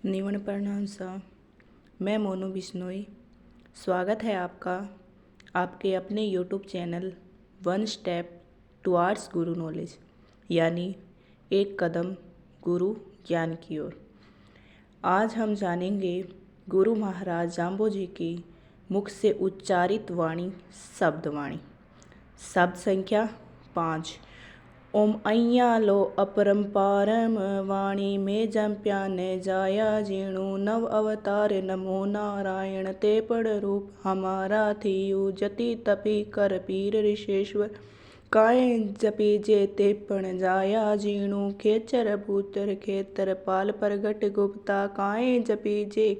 निवण प्रणाम सा। मैं मोनू बिश्नोई। स्वागत है आपका आपके अपने YouTube channel one step towards गुरु नॉलेज, यानी एक कदम गुरु ज्ञान की ओर। आज हम जानेंगे गुरु महाराज जाम्बो जी की मुख से उच्चारित वाणी शब्दवाणी। शब्द संख्या 5। ओम अय्या लो अपरंपारम वाणी में जम्प्या ने जाया जीणु नव अवतार नमो नारायण ते पड़ रूप हमारा थियु जति तपी कर पीर ऋषेश्वर काय जपी जे ते पण जाया जीणु खेचर भूतर खेतर पाल प्रगट गुप्ता काय जपी जे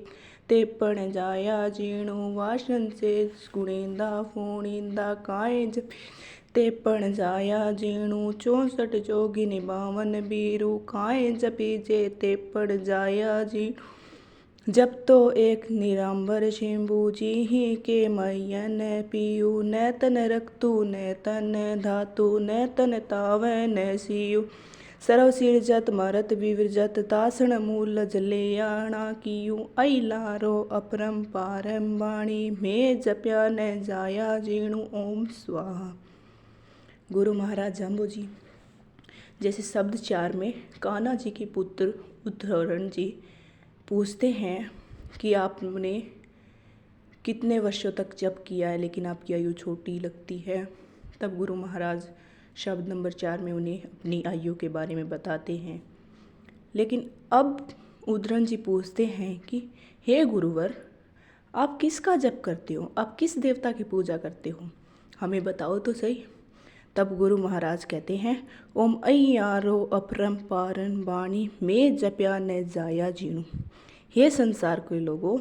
ते पण जाया जीणु वासन से गुणिंदा फूणिंदा काय जपी ते पण जाया जीणु 64 जोगिनी 52 बीरू काय जपी जे ते पण जाया जीणु जब तो एक निरांबर शिंबू जी ही के मैयन पियु न तन रक्तु न तन धातु न तन ताव न सियु सर्व सिरजत मरत विवरजत तासन मूल जलेयाणा कियु ऐलारो अपरम पारम वाणी में जप्या न जाया जीणु ओम स्वाहा। गुरु महाराज जाम्बो जी जैसे शब्द 4 में कान्हा जी के पुत्र उद्धरण जी पूछते हैं कि आपने कितने वर्षों तक जप किया है लेकिन आपकी आयु छोटी लगती है। तब गुरु महाराज शब्द नंबर 4 में उन्हें अपनी आयु के बारे में बताते हैं। लेकिन अब उद्धरण जी पूछते हैं कि हे गुरुवर, आप किसका जप करते हो, आप किस देवता की पूजा करते हो, हमें बताओ तो सही। तब गुरु महाराज कहते हैं ओम अय्यारो अपरंपारन वाणी में जप्या न जाया जीणु। हे संसार के लोगों,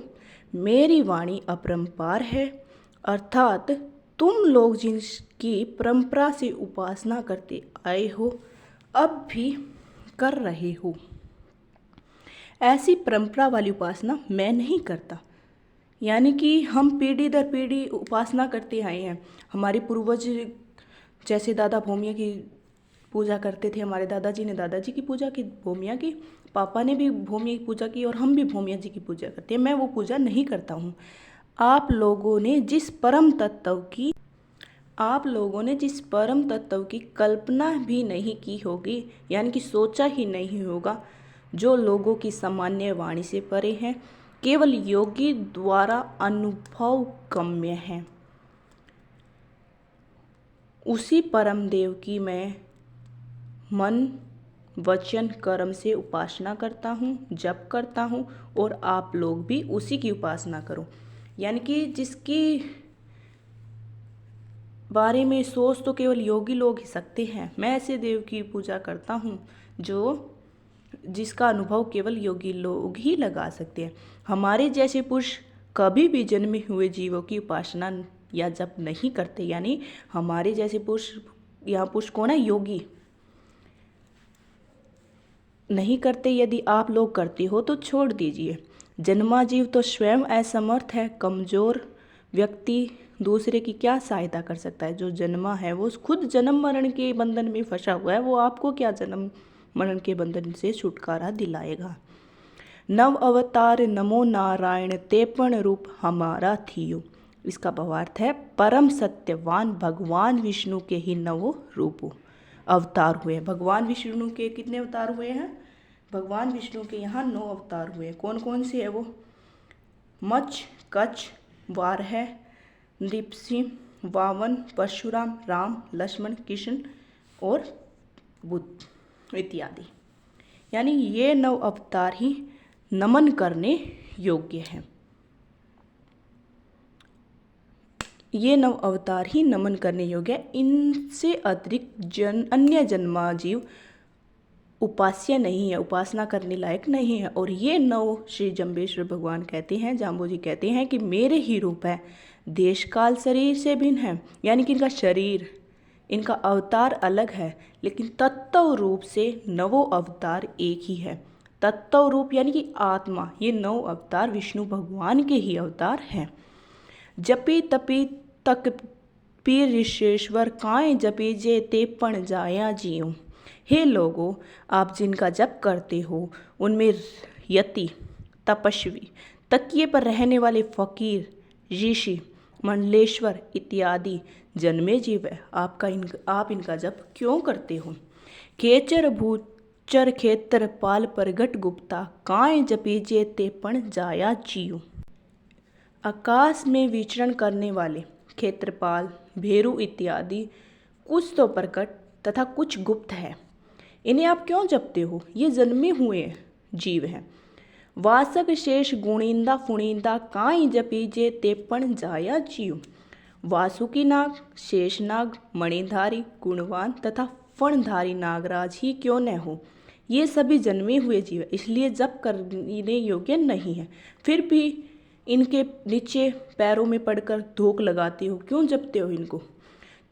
मेरी वाणी अपरंपार है, अर्थात तुम लोग जिनकी परंपरा से उपासना करते आए हो, अब भी कर रहे हो, ऐसी परंपरा वाली उपासना मैं नहीं करता। यानी कि हम पीढ़ी दर पीढ़ी उपासना करते आए हैं। हमारे पूर्वज जैसे दादा भोमिया की पूजा करते थे, हमारे दादाजी ने दादाजी की पूजा की, भोमिया की, पापा ने भी भोमिया की पूजा की और हम भी भोमिया जी की पूजा करते हैं। मैं वो पूजा नहीं करता हूँ। आप लोगों ने जिस परम तत्व की कल्पना भी नहीं की होगी, यानी कि सोचा ही नहीं होगा, जो लोगों की सामान्य वाणी से परे हैं, केवल योगी द्वारा अनुभव गम्य है, उसी परम देव की मैं मन वचन कर्म से उपासना करता हूँ, जप करता हूँ, और आप लोग भी उसी की उपासना करो। यानी कि जिसकी बारे में सोच तो केवल योगी लोग ही सकते हैं। मैं ऐसे देव की पूजा करता हूँ जिसका अनुभव केवल योगी लोग ही लगा सकते हैं। हमारे जैसे पुरुष कभी भी जन्मे हुए जीवों की उपासना या जप नहीं करते। यानी हमारे जैसे पुरुष, यहाँ पुरुष कौन है, योगी, नहीं करते। यदि आप लोग करते हो तो छोड़ दीजिए। जन्मा जीव तो स्वयं असमर्थ है, कमजोर व्यक्ति दूसरे की क्या सहायता कर सकता है। जो जन्मा है वो खुद जन्म मरण के बंधन में फंसा हुआ है, वो आपको क्या जन्म मरण के बंधन से छुटकारा दिलाएगा। नव अवतार नमो नारायण तेपन रूप हमारा थियो। इसका भावार्थ है परम सत्यवान भगवान विष्णु के ही नवो रूप अवतार हुए। भगवान विष्णु के कितने अवतार हुए हैं? भगवान विष्णु के यहाँ 9 अवतार हुए। कौन कौन से है वो? मच्छ, कच्छ, वारह, नृसिंह, वामन, परशुराम, राम, लक्ष्मण, कृष्ण और बुद्ध इत्यादि। यानी ये 9 अवतार ही नमन करने योग्य हैं। ये 9 अवतार ही नमन करने योग्य है। इनसे अतिरिक्त अन्य जन्माजीव उपास्य नहीं है, उपासना करने लायक नहीं है। और ये 9 श्री जम्बेश्वर भगवान कहते हैं, जाम्बो जी कहते हैं कि मेरे ही रूप है, देश काल शरीर से भिन्न है। यानी कि इनका शरीर, इनका अवतार अलग है, लेकिन तत्व रूप से 9 अवतार एक ही है। तत्व रूप यानी कि आत्मा, ये 9 अवतार विष्णु भगवान के ही अवतार हैं। जपी तपी तक पीर ऋषेश्वर काय जपी जे ते पण जाया जियो। हे लोगों, आप जिनका जप करते हो उनमें यति तपस्वी, तकिए पर रहने वाले फकीर, ऋषि, मंडलेश्वर इत्यादि जन्मे जीव है। आप इनका जप क्यों करते हो? खेचर भूचर खेतर पाल प्रगट गुप्ता, काए जपीजे ते पण जाया जियो। आकाश में विचरण करने वाले क्षेत्रपाल, भेरू इत्यादि कुछ तो प्रकट तथा कुछ गुप्त है, इन्हें आप क्यों जपते हो? ये जन्मे हुए जीव हैं। वासक शेष गुणिंदा फुणिंदा, काई जपीजे ते पण जाया जियो। वासुकी नाग, शेषनाग, मणिधारी, गुणवान तथा फणधारी नागराज ही क्यों न हो, ये सभी जन्मे हुए जीव है, इसलिए जप करने योग्य नहीं है। फिर भी इनके नीचे पैरों में पड़कर धोख लगाते हो, क्यों जपते हो इनको?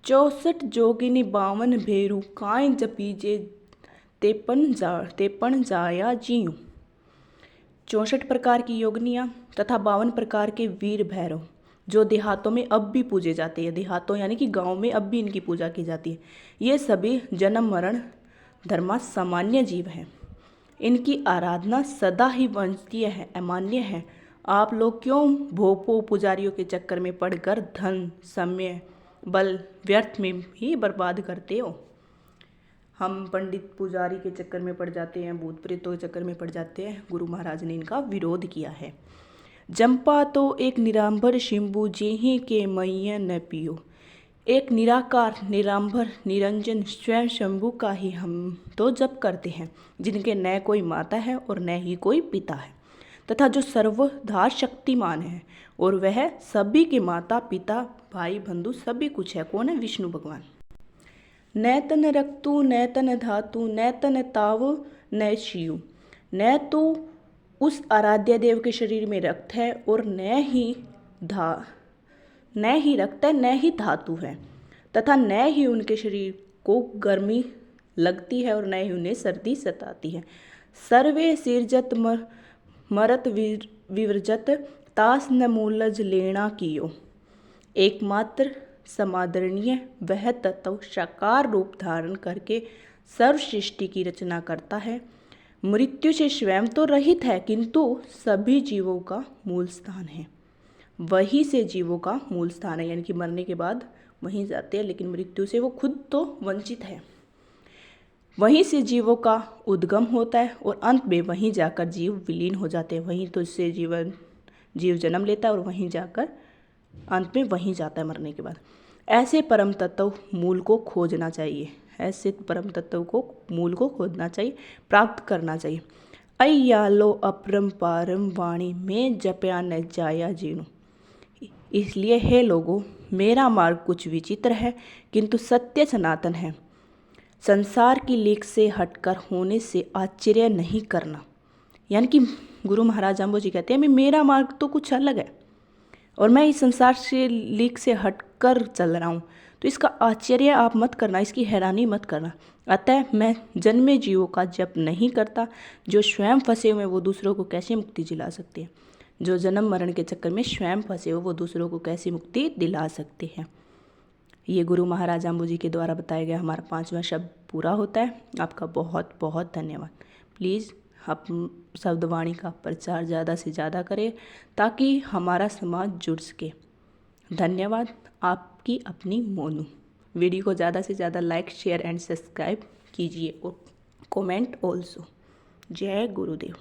64 जोगिनी 52 भेरू, काए जपीजे तेपन जाया जियो। 64 प्रकार की योगनियाँ तथा 52 प्रकार के वीर भैरव जो देहातों में अब भी पूजे जाते हैं, देहातों यानी कि गांव में अब भी इनकी पूजा की जाती है। ये सभी जन्म मरण धर्मा सामान्य जीव हैं। इनकी आराधना सदा ही वंदनीय है, अमान्य है। आप लोग क्यों भोपो पुजारियों के चक्कर में पड़कर धन, समय, बल व्यर्थ में ही बर्बाद करते हो? हम पंडित पुजारी के चक्कर में पड़ जाते हैं, भूत प्रेतों के चक्कर में पड़ जाते हैं। गुरु महाराज ने इनका विरोध किया है। जंपा तो एक निरांबर शिंबू, जेहि के मैया न पियो। एक निराकार, निरांबर, निरंजन स्वयं शंभु का ही हम तो जप करते हैं, जिनके न कोई माता है और न ही कोई पिता है, तथा जो सर्वधार शक्तिमान है, और वह सभी के माता पिता भाई बंधु सभी कुछ है। कौन है? विष्णु भगवान। न तन रक्तु न तन धातु न तन ताव न शियु। न तो उस आराध्य देव के शरीर में रक्त है और न ही रक्त है, न ही धातु है, तथा न ही उनके शरीर को गर्मी लगती है और न ही उन्हें सर्दी सताती है। सर्वे सिरजत मरत विवरजत, तास न मूलज लेना कियो। एकमात्र समादरणीय वह तत्व साकार रूप धारण करके सर्व सृष्टि की रचना करता है। मृत्यु से स्वयं तो रहित है, किंतु सभी जीवों का मूल स्थान है। वही से जीवों का मूल स्थान है, यानी कि मरने के बाद वहीं जाते हैं, लेकिन मृत्यु से वो खुद तो वंचित है। वहीं से जीवों का उद्गम होता है और अंत में वहीं जाकर जीव विलीन हो जाते हैं। वहीं तो इससे जीव जन्म लेता है और वहीं जाकर अंत में वहीं जाता है मरने के बाद। ऐसे परम तत्व मूल को खोजना चाहिए, ऐसे परम तत्व को मूल को खोजना चाहिए, प्राप्त करना चाहिए। अय्यालो अपरंपारम वाणी में जपया न जाया जीणु। इसलिए हे लोगों, मेरा मार्ग कुछ विचित्र है, किंतु सत्य सनातन है। संसार की लीक से हटकर होने से आश्चर्य नहीं करना। यानी कि गुरु महाराज जाम्बो जी कहते हैं मेरा मार्ग तो कुछ अलग है और मैं इस संसार से लीक से हटकर चल रहा हूँ, तो इसका आश्चर्य आप मत करना, इसकी हैरानी मत करना। अतः मैं जन्मे जीवों का जप नहीं करता। जो स्वयं फंसे हुए वो दूसरों को कैसे मुक्ति दिला सकते हैं? जो जन्म मरण के चक्कर में स्वयं फंसे हो वो दूसरों को कैसे मुक्ति दिला सकते हैं? ये गुरु महाराज जाम्बू जी के द्वारा बताया गया हमारा 5वां शब्द पूरा होता है। आपका बहुत बहुत धन्यवाद। प्लीज़ आप शब्दवाणी का प्रचार ज़्यादा से ज़्यादा करें ताकि हमारा समाज जुड़ सके। धन्यवाद। आपकी अपनी मोनू। वीडियो को ज़्यादा से ज़्यादा लाइक, शेयर एंड सब्सक्राइब कीजिए और कमेंट ऑल्सो। जय गुरुदेव।